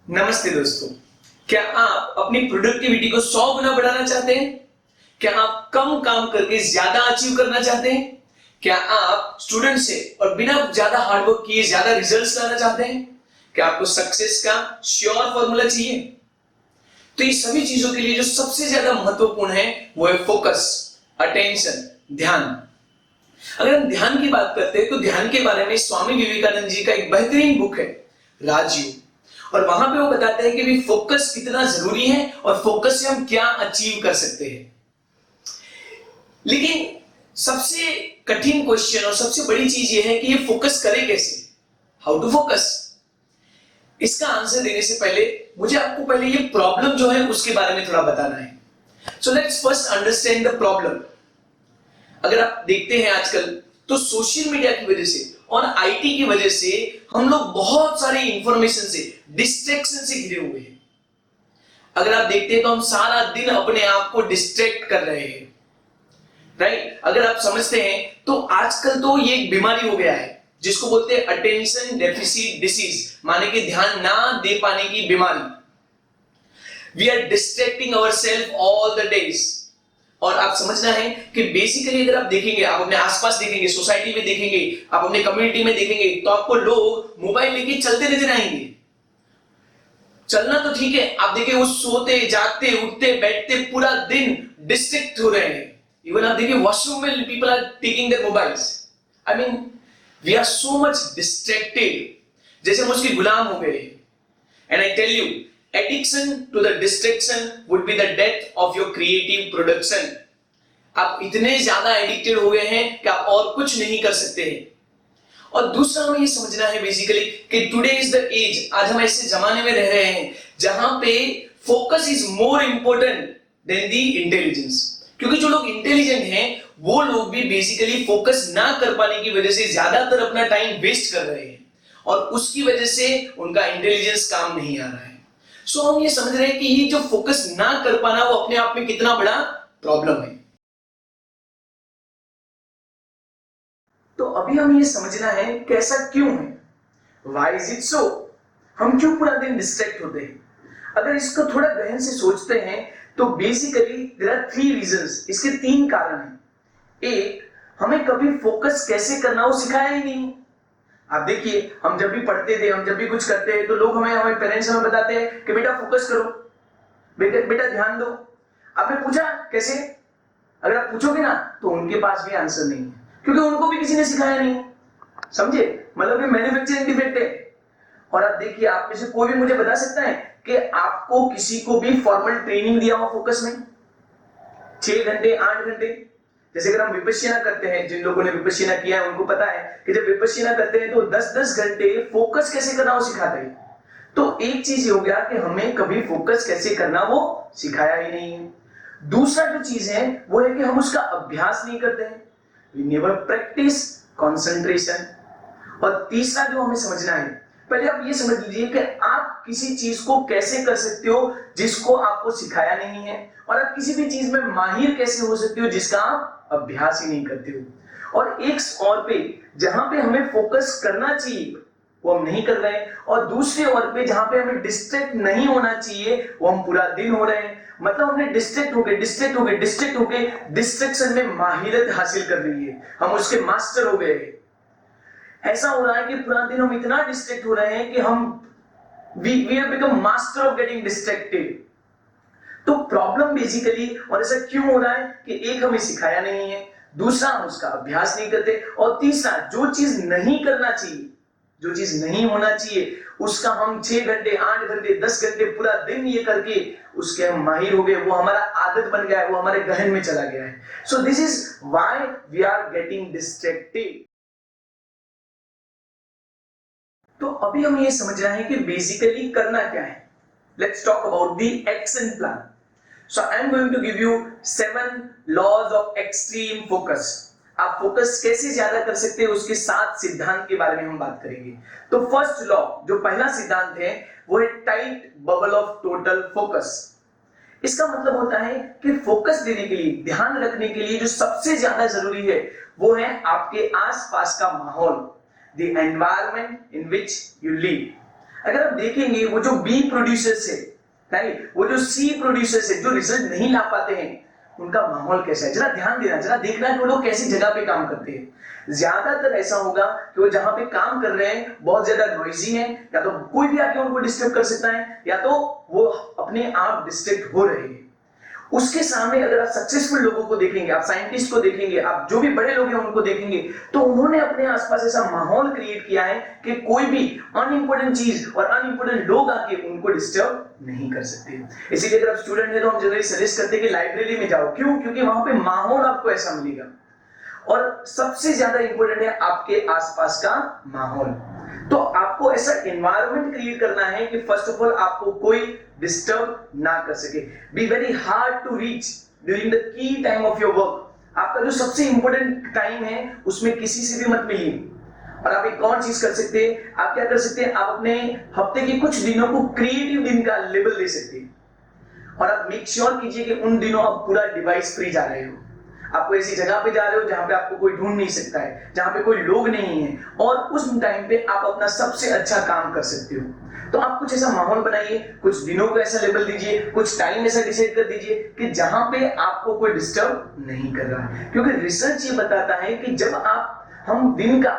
नमस्ते दोस्तों। क्या आप अपनी प्रोडक्टिविटी को 100 गुना बढ़ाना चाहते हैं? क्या आप कम काम करके ज्यादा अचीव करना चाहते हैं? क्या आप स्टूडेंट से और बिना ज्यादा हार्डवर्क किए ज्यादा रिजल्ट्स लाना चाहते हैं? क्या आपको सक्सेस का श्योर फॉर्मूला चाहिए? तो ये सभी चीजों के लिए जो सबसे ज्यादा महत्वपूर्ण है वो है फोकस, अटेंशन, ध्यान। अगर हम ध्यान की बात करते हैं तो ध्यान के बारे में स्वामी विवेकानंद जी का एक बेहतरीन बुक है, राजयोग। और वहां पे वो बताते हैं कि भी फोकस कितना जरूरी है और फोकस से हम क्या अचीव कर सकते हैं। लेकिन सबसे कठिन क्वेश्चन और सबसे बड़ी चीज ये है कि ये फोकस करे कैसे, हाउ टू फोकस। इसका आंसर देने से पहले मुझे आपको पहले ये प्रॉब्लम जो है उसके बारे में थोड़ा बताना है। So let's first understand the problem. अगर आप देखते हैं आजकल तो सोशल मीडिया की वजह से और आईटी की वजह से हम लोग बहुत सारे इंफॉर्मेशन से, डिस्ट्रैक्शन से घिरे हुए हैं। अगर आप देखते हैं तो हम सारा दिन अपने आप को डिस्ट्रैक्ट कर रहे हैं, राइट। अगर आप समझते हैं तो आजकल तो ये एक बीमारी हो गया है जिसको बोलते हैं अटेंशन डेफिसिट डिसीज, माने कि ध्यान ना दे पाने की बीमारी। We are distracting ourself all the days. और आप समझना है कि बेसिकली अगर आप देखेंगे, आप अपने आसपास देखेंगे, सोसाइटी में देखेंगे, आप अपने कम्युनिटी में देखेंगे, तो आपको लोग मोबाइल लेके चलते नजर आएंगे। चलना तो ठीक है, आप देखिए वो सोते जागते उठते बैठते पूरा दिन डिस्ट्रैक्ट हो रहे हैं। इवन आप देखिए वॉशरूम में people are taking their mobiles. I mean we are so much distracted, जैसे हम उसके गुलाम हो गए। And I tell you, addiction to the distraction would be the death of your creative production। आप इतने ज्यादा एडिक्टेड हो गए हैं कि आप और कुछ नहीं कर सकते हैं। और दूसरा हमें ये समझना है बेसिकली कि टुडे इज द एज, आज हम ऐसे जमाने में रह रहे हैं जहां पे focus is more important than the intelligence. क्योंकि जो लोग इंटेलिजेंट हैं वो लोग भी बेसिकली फोकस ना कर पाने की वजह से ज्यादातर अपना टाइम वेस्ट कर रहे हैं और उसकी वजह से उनका इंटेलिजेंस काम नहीं आ रहा है। सो हम ये समझ रहे हैं कि ये जो फोकस ना कर पाना वो अपने आप में कितना बड़ा प्रॉब्लम है। तो अभी हम ये समझना है कि ऐसा क्यों है, व्हाई इज इट सो, हम क्यों पूरा दिन डिस्ट्रैक्ट होते हैं। अगर इसको थोड़ा गहन से सोचते हैं तो बेसिकली देयर आर 3 रीजंस, इसके 3 कारण हैं। एक, हमें कभी फोकस कैसे करना वो सिखाया ही नहीं। आप देखिए हम जब भी पढ़ते थे, हम जब भी कुछ करते हैं तो लोग हमें पेरेंट्स हमें बताते हैं कि बेटा फोकस करो, बेटा ध्यान दो। आपने पूछा कैसे? अगर आप पूछोगे ना तो उनके पास भी आंसर नहीं है, क्योंकि उनको भी किसी ने सिखाया नहीं। समझे? मतलब कि मैन्युफैक्चरिंग डिफेक्ट है। और आप देखिए, आप में से कोई भी मुझे बता सकता है कि आपको किसी को भी फॉर्मल ट्रेनिंग दिया हो फोकस में 6 घंटे 8 घंटे? जैसे अगर हम विपश्यना करते हैं, जिन लोगों ने विपश्यना किया है उनको पता है कि जब विपश्यना करते हैं तो 10-10 घंटे फोकस कैसे करना वो सिखाते हैं। तो एक चीज हो गया कि हमें कभी फोकस कैसे करना वो सिखाया ही नहीं है। दूसरा जो चीज है वो है कि हम उसका अभ्यास नहीं करते हैं, वी नेवर प्रैक्टिस कंसंट्रेशन। और तीसरा जो हमें समझना है, पहले आप ये समझ लीजिए कि आप किसी चीज को कैसे कर सकते हो जिसको आपको सिखाया नहीं है, और आप किसी भी चीज में माहिर कैसे हो सकते हो जिसका आप अभ्यास ही नहीं करते हो। और एक और पे जहां पे हमें फोकस करना चाहिए वो हम नहीं कर रहे हैं, और दूसरे और पे जहां पे हमें डिस्ट्रैक्ट नहीं होना चाहिए वो हम पूरा दिन हो रहे हैं। मतलब हमने डिस्ट्रैक्ट हो गए डिस्ट्रैक्शन में माहिरत हासिल कर ली है, हम उसके मास्टर हो गए। ऐसा हो रहा है कि पूरा दिन हम इतना डिस्ट्रैक्ट हो रहे हैं कि हम we have become master of getting distracted. तो प्रॉब्लम बेसिकली, और ऐसा क्यों हो रहा है कि एक हमें सिखाया नहीं है, दूसरा हम उसका अभ्यास नहीं करते, और तीसरा जो चीज नहीं करना चाहिए, जो चीज नहीं होना चाहिए उसका हम 6 घंटे 8 घंटे 10 घंटे पूरा दिन ये करके उसके हम माहिर हो गए, वो हमारा आदत बन गया है, वो हमारे गहन में चला गया है। So this is why we are getting distracted. तो अभी हम ये समझ रहे हैं कि बेसिकली करना क्या है। Let's talk about the action plan. So I am going to give you 7 laws of extreme focus. आप फोकस कैसे ज्यादा कर सकते हैं उसके 7 सिद्धांत के बारे में हम बात करेंगे। तो फर्स्ट लॉ, जो पहला सिद्धांत है वो है tight bubble of total focus. इसका मतलब होता है कि फोकस देने के लिए, ध्यान रखने के लिए जो सबसे ज्यादा जरूरी है वो है आपके आसपास का माहौल, the environment in which you live। अगर आप देखेंगे वो जो बी प्रोड्यूसर्स है, राइट, वो जो सी प्रोड्यूसर्स है, जो रिजल्ट नहीं ला पाते हैं, उनका माहौल कैसा है, जरा ध्यान देना, जरा देखना कि वो लोग कैसी जगह पे काम करते हैं। ज्यादातर ऐसा होगा कि वो जहां पे काम कर रहे हैं बहुत ज्यादा नॉइजी है, या तो कोई भी आके उनको डिस्टर्ब कर सकता है, या तो वो अपने आप डिस्ट्रैक्ट हो रहे हैं। उसके सामने अगर आप सक्सेसफुल लोगों को देखेंगे, आप साइंटिस्ट को देखेंगे, आप जो भी बड़े लोग हैं उनको देखेंगे, तो उन्होंने अपने आसपास ऐसा माहौल क्रिएट किया है कि कोई भी अनइंपोर्टेंट चीज और अनइंपोर्टेंट लोग आके उनको डिस्टर्ब नहीं कर सकते। इसीलिए अगर आप स्टूडेंट हैं तो हम जनरली सजेस्ट करते हैं कि लाइब्रेरी में जाओ। क्यों? क्योंकि वहां पे माहौल आपको ऐसा मिलेगा। और सबसे ज्यादा इंपॉर्टेंट है आपके आसपास का माहौल। तो आपको ऐसा एनवायरनमेंट क्रिएट करना है कि फर्स्ट ऑफ ऑल आपको कोई डिस्टर्ब ना कर सके। Be very hard to reach during the key time of your work. आपका जो सबसे इंपॉर्टेंट टाइम है उसमें किसी से भी मत मिलिए। और आप एक और चीज कर सकते हैं, आप क्या कर सकते हैं, आप अपने हफ्ते के कुछ दिनों को क्रिएटिव दिन का लेबल दे सकते हैं। और आप मेक श्योर कीजिए कि उन दिनों आप पूरा डिवाइस फ्री जा रहे हो। आपको ऐसी जगह पे जा रहे हो जहां पे आपको कोई ढूंढ नहीं सकता है, जहां पे कोई लोग नहीं है, और उस टाइम पे आप अपना सबसे अच्छा काम कर सकते हो। तो आप कुछ ऐसा माहौल बनाइए, कुछ दिनों को ऐसा लेबल दीजिए, कुछ टाइम ऐसा डिसाइड कर दीजिए कि जहां पे आपको कोई डिस्टर्ब नहीं कर रहा है। क्योंकि रिसर्च ये बताता है कि जब हम दिन का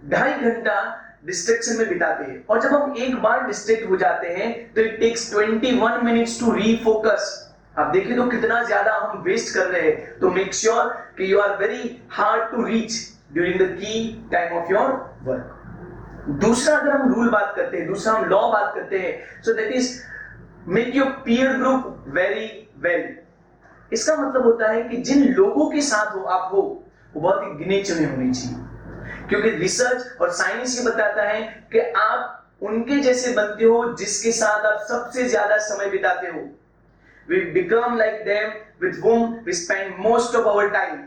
2.5 घंटा डिस्ट्रैक्शन में बिताते हैं, और जब हम एक बार डिस्ट्रैक्ट हो जाते हैं तो it takes 21 minutes to refocus. आप देखिए तो कितना ज्यादा हम वेस्ट कर रहे हैं। तो मेक श्योर कि you are very hard to reach during the key time of your work. दूसरा अगर हम रूल बात करते हैं, दूसरा हम लॉ बात करते हैं, so that is make your peer group very well. इसका मतलब होता है कि जिन लोगों के साथ आप हो वो बहुत ही गिने चुने होने चाहिए। क्योंकि रिसर्च और साइंस ये बताता है कि आप उनके जैसे बनते हो जिसके साथ आप सबसे ज्यादा समय बिताते हो। We become like them with whom we spend most of our time।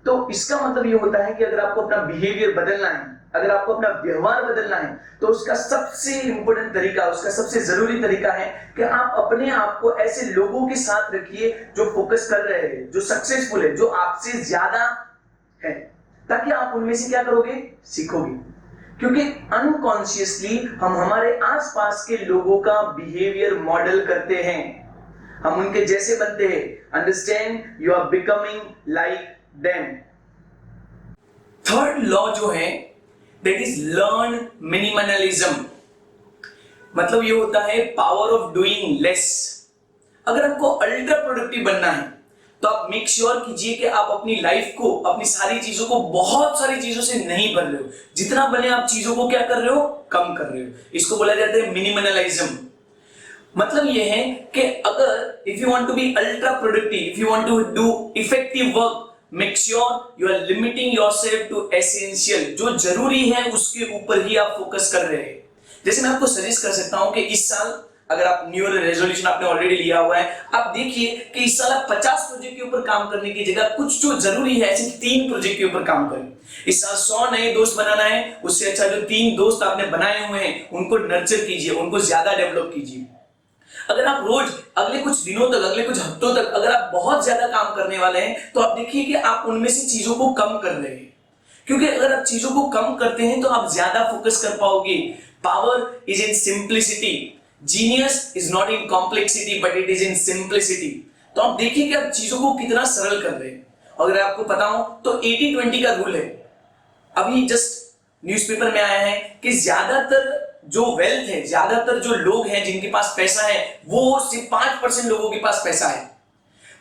तो इसका मतलब ये होता है कि अगर आपको अपना बिहेवियर बदलना है, अगर आपको अपना व्यवहार बदलना है, तो उसका सबसे इंपॉर्टेंट तरीका, उसका सबसे जरूरी तरीका है कि आप अपने आप को ऐसे लोगों के साथ रखिए जो फोकस कर रहे हैं, जो सक्सेसफुल है, जो आपसे ज्यादा है, ताकि आप उनमें से क्या करोगे, सीखोगे। क्योंकि अनकॉन्शियसली हम हमारे आसपास के लोगों का बिहेवियर मॉडल करते हैं, हम उनके जैसे बनते हैं। Understand, you are becoming like them. Third law जो है दैट इज लर्न मिनिमलिज्म। मतलब ये होता है पावर ऑफ डूइंग लेस। अगर आपको अल्ट्रा प्रोडक्टिव बनना है तो आप मेक श्योर कीजिए कि आप अपनी लाइफ को, अपनी सारी चीजों को बहुत सारी चीजों से नहीं भर रहे हो। जितना बने आप चीजों को क्या कर रहे हो, कम कर रहे हो। इसको बोला जाता है मिनिमलिज्म। मतलब ये है कि अगर if you want to be ultra productive, if you want to do effective work, make sure you are limiting yourself to essential. जो जरूरी है उसके ऊपर ही आप फोकस कर रहे हैं। जैसे मैं आपको सजेस्ट कर सकता हूं कि इस साल अगर आप न्यू ईयर रेजोल्यूशन आपने ऑलरेडी लिया हुआ है, आप देखिए कि इस साल आप 50 प्रोजेक्ट के ऊपर काम करने की जगह कुछ जो जरूरी है ऐसे 3 प्रोजेक्ट के ऊपर काम करें। इस साल 100 नए दोस्त बनाना है, उससे अच्छा जो 3 दोस्त आपने बनाए हुए हैं उनको नर्चर कीजिए, उनको ज्यादा डेवलप कीजिए। अगर आप रोज अगले कुछ दिनों तक, अगले कुछ हफ्तों तक अगर आप बहुत ज्यादा काम करने वाले हैं तो आप देखिए कि आप उनमें से चीजों को कम कर रहे हैं। क्योंकि अगर आप चीजों को कम करते हैं तो आप ज्यादा फोकस कर पाओगे। Power is in simplicity, genius is not in complexity but it is in simplicity. तो आप देखिए कि आप चीजों को कितना सरल कर रहे हैं। अगर आपको पता हो तो 80-20 का रूल है। अभी जस्ट न्यूज़पेपर में आया है कि ज्यादातर जो वेल्थ है, ज्यादातर जो लोग हैं जिनके पास पैसा है, वो सिर्फ 5% लोगों के पास पैसा है।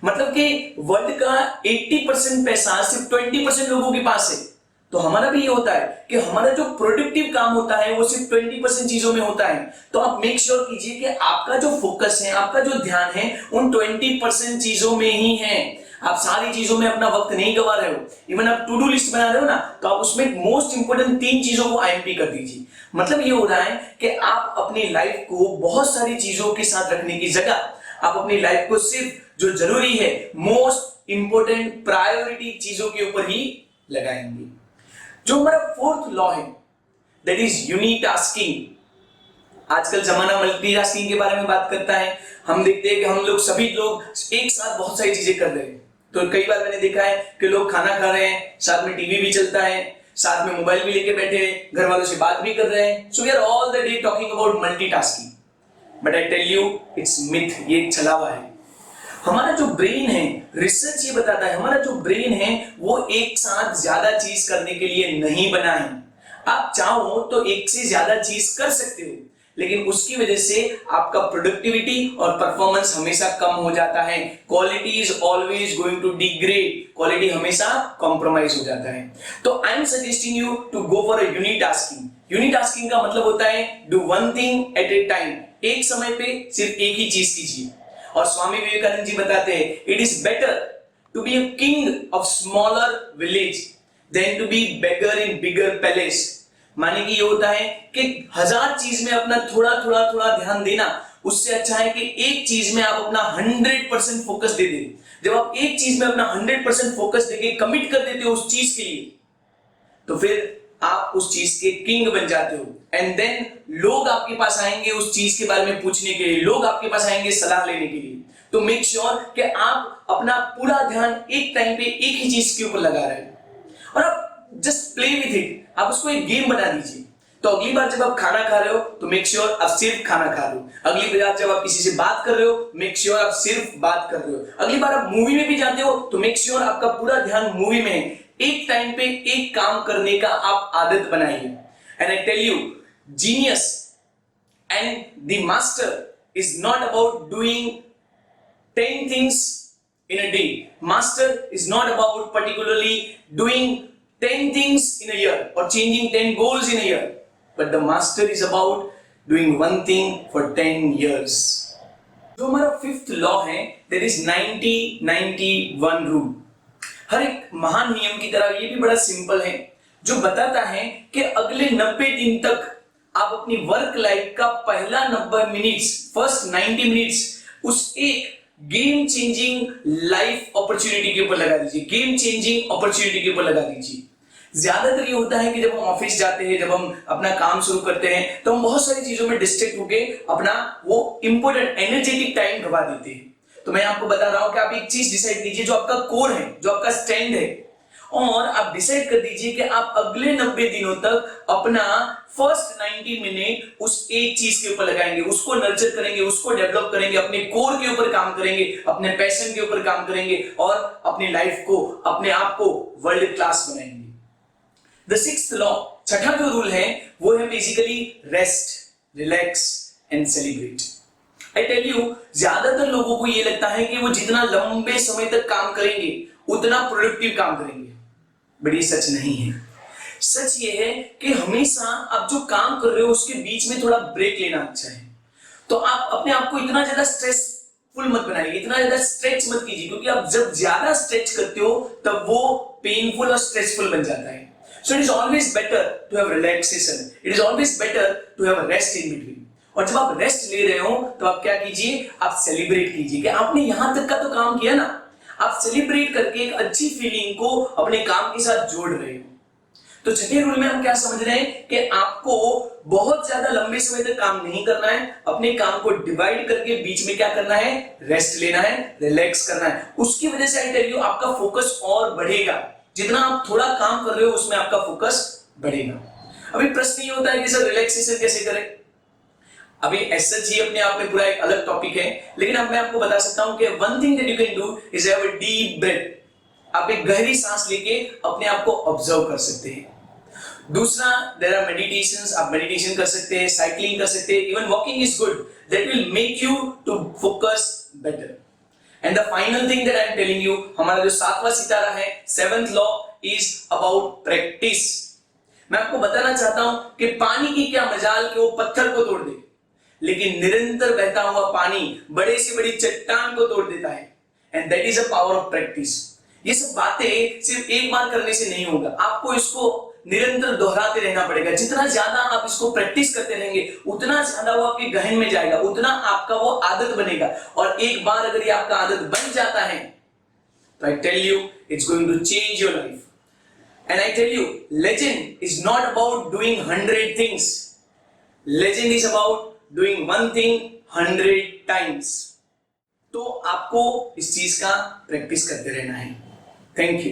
मतलब कि वर्ल्ड का 80% पैसा सिर्फ 20% लोगों के पास है। तो हमारा भी ये होता है कि हमारा जो प्रोडक्टिव काम होता है वो सिर्फ 20% चीजों में होता है। तो आप मेक श्योर कीजिए कि आपका जो फोकस है, आपका जो ध्यान है उन 20% चीजों में ही है। आप सारी चीजों में अपना वक्त नहीं गवा रहे हो। इवन आप टू डू लिस्ट बना रहे हो ना, तो आप उसमें मोस्ट इंपोर्टेंट 3 चीजों को आईएमपी कर दीजिए। मतलब ये हो रहा है कि आप अपनी लाइफ को बहुत सारी चीजों के साथ रखने की जगह आप अपनी लाइफ को सिर्फ जो जरूरी है, मोस्ट इंपोर्टेंट प्रायोरिटी चीजों के ऊपर ही लगाएंगे। जो हमारा 4th लॉ है दैट इज यूनिटास्किंग। आजकल जमाना मल्टीटास्किंग के बारे में बात करता है। हम देखते हैं कि हम लोग सभी लोग एक साथ बहुत सारी चीजें कर रहे हैं। तो कई बार मैंने देखा है कि लोग खाना खा रहे हैं, साथ में टीवी भी चलता है, साथ में मोबाइल भी लेके बैठे हैं, घर वालों से बात भी कर रहे हैं. So we are all the day talking about multitasking. But I tell you it's myth, ये एक छलावा है. हमारा जो ब्रेन है, रिसर्च ये बताता है, हमारा जो ब्रेन है वो एक साथ ज्यादा चीज करने के लिए नहीं बना है. आप चाहो तो एक से ज्यादा चीज कर सकते हो, लेकिन उसकी वजह से आपका प्रोडक्टिविटी और परफॉर्मेंस हमेशा कम हो जाता है. Quality is always going to degrade, quality हमेशा कॉम्प्रोमाइज हो जाता है. तो I am suggesting you to go for a unitasking. Unitasking का मतलब होता है do one thing at a time. एक समय पे सिर्फ एक ही चीज कीजिए. और स्वामी विवेकानंद जी बताते हैं it is better to be a king of smaller village than to be beggar in bigger palace. माने कि ये होता है कि 1000 चीज में अपना थोड़ा थोड़ा थोड़ा ध्यान देना, उससे अच्छा है कि एक चीज में आप अपना 100% फोकस दे दें. जब आप एक चीज में अपना 100% फोकस देके कमिट कर देते हो उस चीज के लिए, तो फिर आप उस चीज के किंग बन जाते हो. एंड देन लोग आपके पास आएंगे उस चीज के बारे में पूछने के लिए, लोग आपके पास आएंगे सलाह लेने के लिए. तो मेक श्योर कि आप अपना पूरा ध्यान एक टाइम पे एक ही चीज के ऊपर लगा रहे हैं. और आप जस्ट प्ले विथ इट, आप उसको एक गेम बना दीजिए. तो अगली बार जब आप खाना खा रहे हो तो मेक श्योर आप सिर्फ खाना खा रहे हो. अगली बार जब आप किसी से बात कर रहे हो मेक श्योर आप सिर्फ बात कर रहे हो. अगली बार आप मूवी में भी जाते हो तो मेक श्योर आपका पूरा ध्यान मूवी में है. एक टाइम पे एक काम करने का आप आदत बनाइए. And I tell you genius and the master is not about doing 10 things in a day. Master is not about particularly doing 10 things in a year or changing 10 goals in a year, but the master is about doing one thing for 10 years. जो हमारा fifth law है that is 90-91 rule. हर एक महान नियम की तरह ये भी बड़ा सिंपल है, जो बताता है कि अगले 90 दिन तक आप अपनी वर्क लाइफ का पहला 90 मिनट्स, फर्स्ट 90 मिनट्स उस एक गेम चेंजिंग लाइफ अपॉर्चुनिटी के ऊपर लगा दीजिए. गेम चेंजिंग अपॉर्चुनिटी के ऊपर लगा दीजिए. ज्यादातर ये होता है कि जब हम ऑफिस जाते हैं, जब हम अपना काम शुरू करते हैं, तो हम बहुत सारी चीजों में डिस्ट्रैक्ट होके अपना वो इंपॉर्टेंट एनर्जेटिक टाइम गवा देते हैं. तो मैं आपको बता रहा हूं कि आप एक चीज डिसाइड कीजिए जो आपका कोर है, जो आपका स्टैंड है, और आप डिसाइड कर दीजिए कि आप अगले 90 दिनों तक अपना फर्स्ट 90 मिनट उस एक चीज के ऊपर लगाएंगे, उसको नर्चर करेंगे, उसको डेवलप करेंगे, अपने कोर के ऊपर काम करेंगे, अपने पैशन के ऊपर काम करेंगे और अपनी लाइफ को, अपने आप को वर्ल्ड क्लास बनाएंगे. द सिक्स्थ लॉ, छठा जो रूल है वो है basically rest, relax and celebrate. I tell you ज्यादातर लोगों को ये लगता है कि वो जितना लंबे समय तक काम करेंगे उतना प्रोडक्टिव काम करेंगे, बट ये सच नहीं है. सच ये है कि हमेशा आप जो काम कर रहे हो उसके बीच में थोड़ा ब्रेक लेना अच्छा है. तो आप अपने आप को इतना ज्यादा स्ट्रेसफुल मत बनाइए, इतना ज्यादा स्ट्रेच मत कीजिए, क्योंकि आप जब ज्यादा स्ट्रेच करते हो तब वो पेनफुल और स्ट्रेसफुल बन जाता है. So it is always better to have relaxation, it is always better to have rest in between. और जब आप रेस्ट ले रहे हो तो आप क्या कीजिए, आप सेलिब्रेट कीजिए कि आपने यहां तक का तो काम किया ना. आप सेलिब्रेट करके एक अच्छी फीलिंग को अपने काम के साथ जोड़ रहे हो. तो छठे रूल में हम क्या समझ रहे हैं कि आपको बहुत ज्यादा लंबे समय तक काम नहीं करना है, अपने काम को डिवाइड करके बीच में क्या करना है, रेस्ट लेना है, रिलैक्स करना है. उसकी वजह से आई टेल यू आपका फोकस और बढ़ेगा. जितना आप थोड़ा काम कर रहे हो उसमें आपका फोकस बढ़ेगा. अभी प्रश्न ये होता है कि सर रिलैक्सेशन कैसे करें. अभी ऐसा ही अपने आप में पूरा एक अलग टॉपिक है, लेकिन अब मैं आपको बता सकता हूं कि one thing that you can do is have a deep breath. आप एक गहरी सांस लेके अपने आप को ऑब्जर्व कर सकते हैं. दूसरा, देयर आर मेडिटेशंस, आप मेडिटेशन कर सकते हैं, साइकिलिंग कर सकते हैं, even walking is good, that will make you to focus better. And the final thing that I am telling you, हमारा जो सातवां सितारा है, seventh law is about practice. मैं आपको बताना चाहता हूं कि पानी की क्या मजाल कि वो पत्थर को तोड़ दे, लेकिन निरंतर बहता हुआ पानी बड़े से बड़ी चट्टान को तोड़ देता है. And that is a power of practice. ये सब बातें सिर्फ एक बार करने से नहीं होगा, आपको इसको निरंतर दोहराते रहना पड़ेगा. जितना ज्यादा आप इसको प्रैक्टिस करते रहेंगे उतना ज्यादा वो आपके गहन में जाएगा, उतना आपका वो आदत बनेगा. और एक बार अगर ये आपका आदत बन जाता है तो I tell you it's going to change your life. And I tell you legend is not about doing 100 things, legend is about doing one thing 100 times. तो आपको इस चीज का प्रैक्टिस करते रहना है. Thank you.